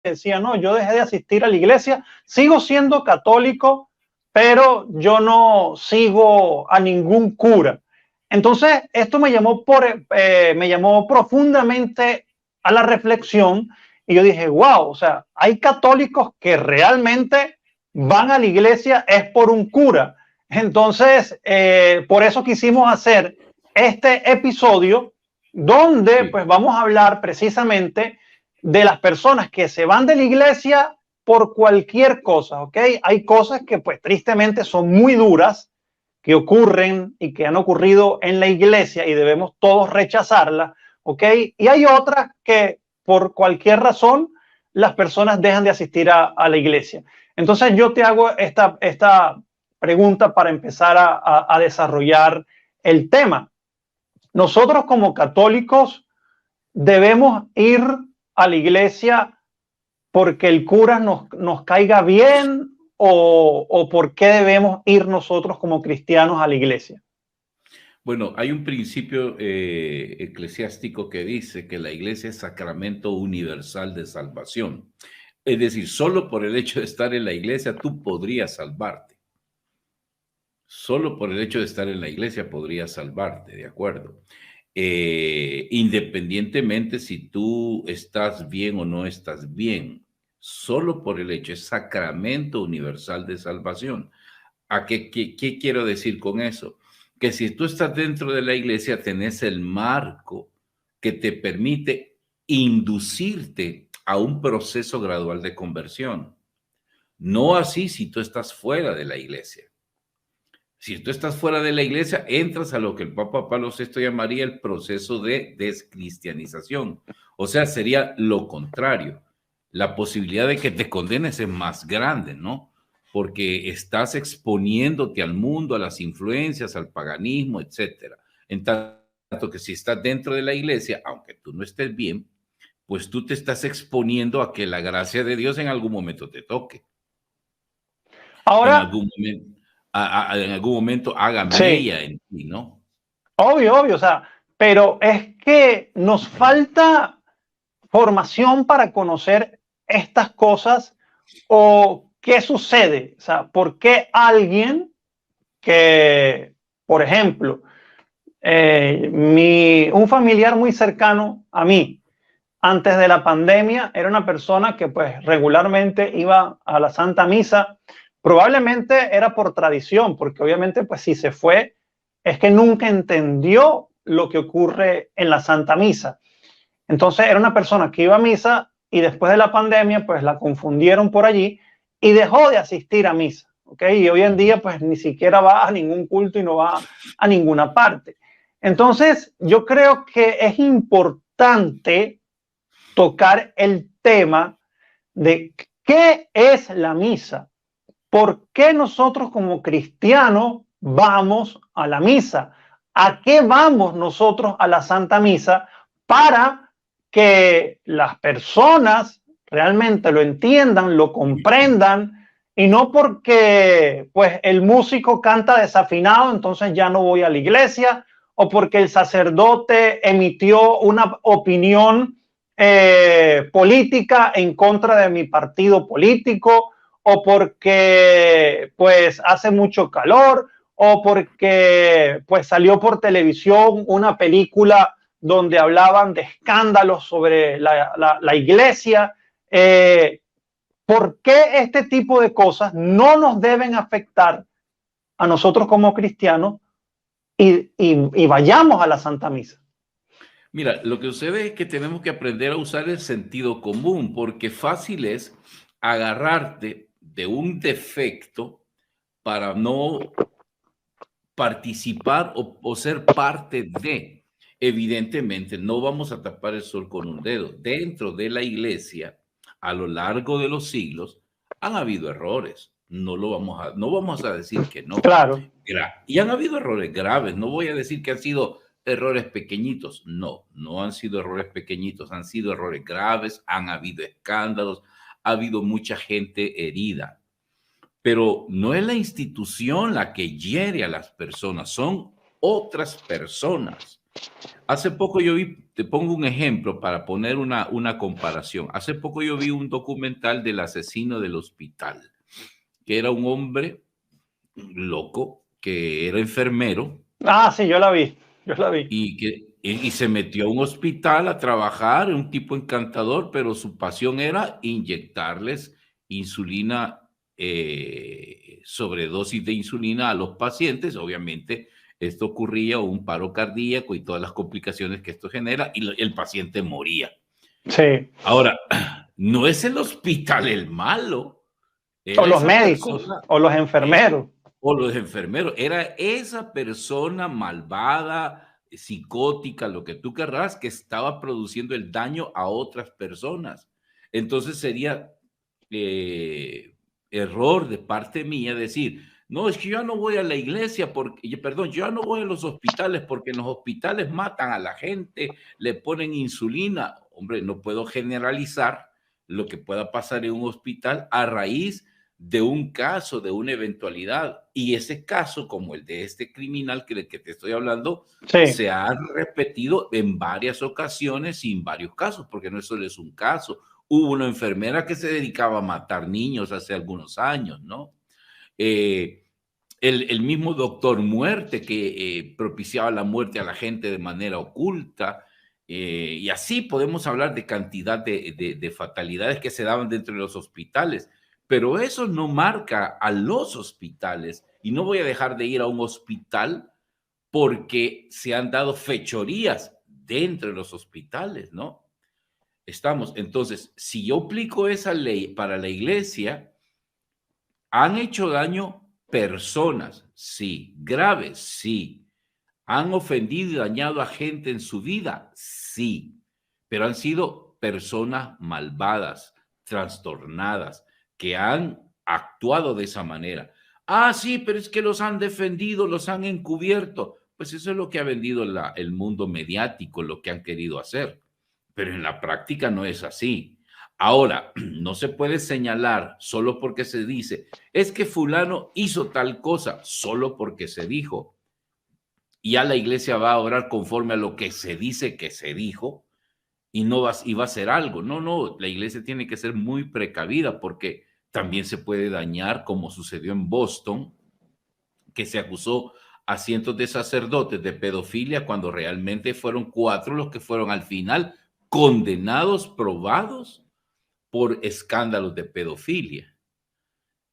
decía, no, yo dejé de asistir a la iglesia, sigo siendo católico, pero yo no sigo a ningún cura. Entonces, esto me llamó profundamente a la reflexión y yo dije, wow, o sea, hay católicos que realmente van a la iglesia es por un cura. Entonces, por eso quisimos hacer este episodio donde pues vamos a hablar precisamente de las personas que se van de la iglesia por cualquier cosa, ¿ok? Hay cosas que pues tristemente son muy duras, que ocurren y que han ocurrido en la iglesia y debemos todos rechazarlas, ¿ok? Y hay otras que por cualquier razón las personas dejan de asistir a la iglesia. Entonces yo te hago esta pregunta para empezar a desarrollar el tema. Nosotros como católicos debemos ir a la iglesia porque el cura nos caiga bien o por qué debemos ir nosotros como cristianos a la iglesia. Bueno, hay un principio eclesiástico que dice que la iglesia es sacramento universal de salvación. Es decir, solo por el hecho de estar en la iglesia tú podrías salvarte. Solo por el hecho de estar en la iglesia podrías salvarte, ¿de acuerdo? Independientemente si tú estás bien o no estás bien, solo por el hecho, es sacramento universal de salvación. ¿A qué quiero decir con eso? Que si tú estás dentro de la iglesia, tenés el marco que te permite inducirte a un proceso gradual de conversión. No así si tú estás fuera de la iglesia. Si tú estás fuera de la iglesia, entras a lo que el Papa Pablo VI llamaría el proceso de descristianización. O sea, sería lo contrario. La posibilidad de que te condenes es más grande, ¿no? Porque estás exponiéndote al mundo, a las influencias, al paganismo, etcétera. En tanto que si estás dentro de la iglesia, aunque tú no estés bien, pues tú te estás exponiendo a que la gracia de Dios en algún momento te toque. En Ahora, algún momento, en algún momento haga sí, mella en ti, ¿no? obvio, o sea, pero es que nos falta formación para conocer estas cosas o qué sucede, o sea, por qué alguien que, por ejemplo, un familiar muy cercano a mí, antes de la pandemia, era una persona que pues regularmente iba a la Santa Misa. Probablemente era por tradición, porque obviamente pues si se fue, es que nunca entendió lo que ocurre en la Santa Misa. Entonces era una persona que iba a misa y después de la pandemia pues la confundieron por allí y dejó de asistir a misa. ¿Okay? Y hoy en día pues ni siquiera va a ningún culto y no va a ninguna parte. Entonces yo creo que es importante tocar el tema de qué es la misa, por qué nosotros como cristianos vamos a la misa, a qué vamos nosotros a la Santa Misa para que las personas realmente lo entiendan, lo comprendan y no porque pues el músico canta desafinado, entonces ya no voy a la iglesia, o porque el sacerdote emitió una opinión política en contra de mi partido político, o porque pues hace mucho calor, o porque pues salió por televisión una película donde hablaban de escándalos sobre la iglesia. ¿Por qué este tipo de cosas no nos deben afectar a nosotros como cristianos y vayamos a la Santa Misa? Mira, lo que sucede es que tenemos que aprender a usar el sentido común, porque fácil es agarrarte de un defecto para no participar o ser parte de. Evidentemente, no vamos a tapar el sol con un dedo. Dentro de la iglesia, a lo largo de los siglos, han habido errores. No vamos a decir que no. Claro. Y han habido errores graves. No voy a decir que han sido errores pequeñitos. No, no han sido errores pequeñitos. Han sido errores graves. Han habido escándalos. Ha habido mucha gente herida. Pero no es la institución la que hiere a las personas, son otras personas. Hace poco yo vi, te pongo un ejemplo para poner una comparación. Hace poco yo vi un documental del asesino del hospital, que era un hombre loco, que era enfermero Ah, sí, yo la vi. y se metió a un hospital a trabajar, un tipo encantador, pero su pasión era inyectarles insulina, sobredosis de insulina a los pacientes. Obviamente, esto ocurría, un paro cardíaco y todas las complicaciones que esto genera, y el paciente moría. Sí. Ahora, no es el hospital el malo, O era los esa médicos, persona, o los eh, enfermeros. o los enfermeros, era esa persona malvada, psicótica, lo que tú querrás, que estaba produciendo el daño a otras personas. Entonces sería error de parte mía decir, no, es que yo no voy a la iglesia, porque, perdón, yo no voy a los hospitales porque en los hospitales matan a la gente, le ponen insulina. Hombre, no puedo generalizar lo que pueda pasar en un hospital a raíz de un caso, de una eventualidad. Y ese caso, como el de este criminal que te estoy hablando, Sí. se ha repetido en varias ocasiones y en varios casos, porque no solo es un caso. Hubo una enfermera que se dedicaba a matar niños hace algunos años, ¿no? El mismo doctor Muerte que propiciaba la muerte a la gente de manera oculta. Y así podemos hablar de cantidad de fatalidades que se daban dentro de los hospitales. Pero eso no marca a los hospitales. Y no voy a dejar de ir a un hospital porque se han dado fechorías dentro de los hospitales, ¿no? Estamos. Entonces, si yo aplico esa ley para la iglesia, han hecho daño personas, sí. Graves, sí. Han ofendido y dañado a gente en su vida, sí. Pero han sido personas malvadas, trastornadas, que han actuado de esa manera. Ah, sí, pero es que los han defendido, los han encubierto. Pues eso es lo que ha vendido el mundo mediático, lo que han querido hacer. Pero en la práctica no es así. Ahora, no se puede señalar solo porque se dice, es que fulano hizo tal cosa, solo porque se dijo. Y ya la iglesia va a orar conforme a lo que se dice que se dijo y no va, y va a hacer algo. No, no, la iglesia tiene que ser muy precavida porque también se puede dañar, como sucedió en Boston, que se acusó a cientos de sacerdotes de pedofilia cuando realmente fueron 4 los que fueron al final condenados, probados por escándalos de pedofilia.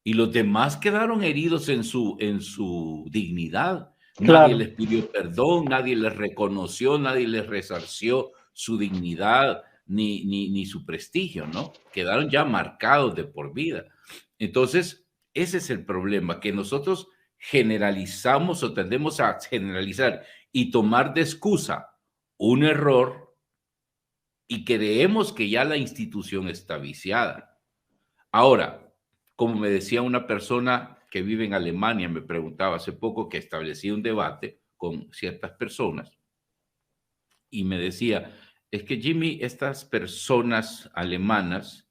Y los demás quedaron heridos en su dignidad. Nadie Claro. les pidió perdón, nadie les reconoció, nadie les resarció su dignidad ni su prestigio, ¿no? Quedaron ya marcados de por vida. Entonces, ese es el problema, que nosotros generalizamos o tendemos a generalizar y tomar de excusa un error y creemos que ya la institución está viciada. Ahora, como me decía una persona que vive en Alemania, me preguntaba hace poco, que establecí un debate con ciertas personas y me decía, es que Jimmy, estas personas alemanas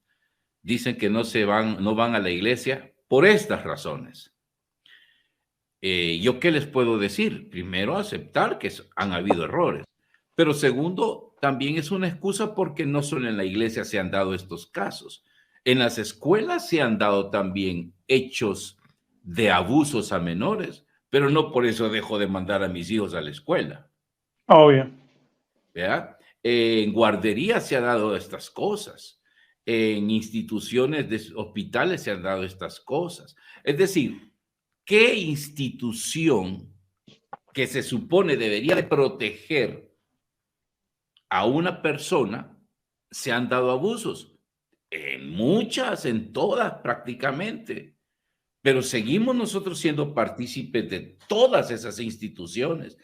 dicen que no van a la iglesia por estas razones. ¿Yo qué les puedo decir? Primero, aceptar que han habido errores, pero segundo, también es una excusa porque no solo en la iglesia se han dado estos casos. En las escuelas se han dado también hechos de abusos a menores, pero no por eso dejo de mandar a mis hijos a la escuela. Obvio. ¿Verdad? En guarderías se han dado estas cosas. En instituciones de hospitales se han dado estas cosas. Es decir, ¿qué institución que se supone debería de proteger a una persona se han dado abusos? En muchas, en todas prácticamente. Pero seguimos nosotros siendo partícipes de todas esas instituciones,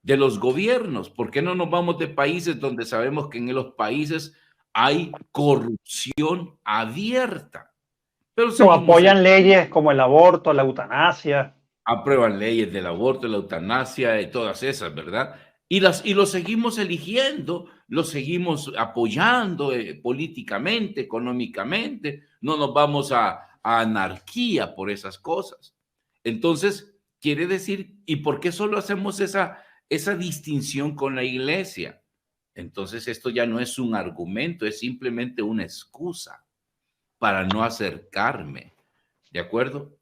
de los gobiernos. ¿Por qué no nos vamos de países donde sabemos que en los países hay corrupción abierta? Pero O seguimos apoyan leyes como el aborto, la eutanasia. aprueban leyes del aborto, la eutanasia y todas esas, ¿verdad? Y los seguimos eligiendo, los seguimos apoyando políticamente, económicamente, no nos vamos a anarquía por esas cosas. Entonces, quiere decir, ¿y por qué solo hacemos esa distinción con la iglesia. Entonces esto ya no es un argumento, es simplemente una excusa para no acercarme. ¿De acuerdo?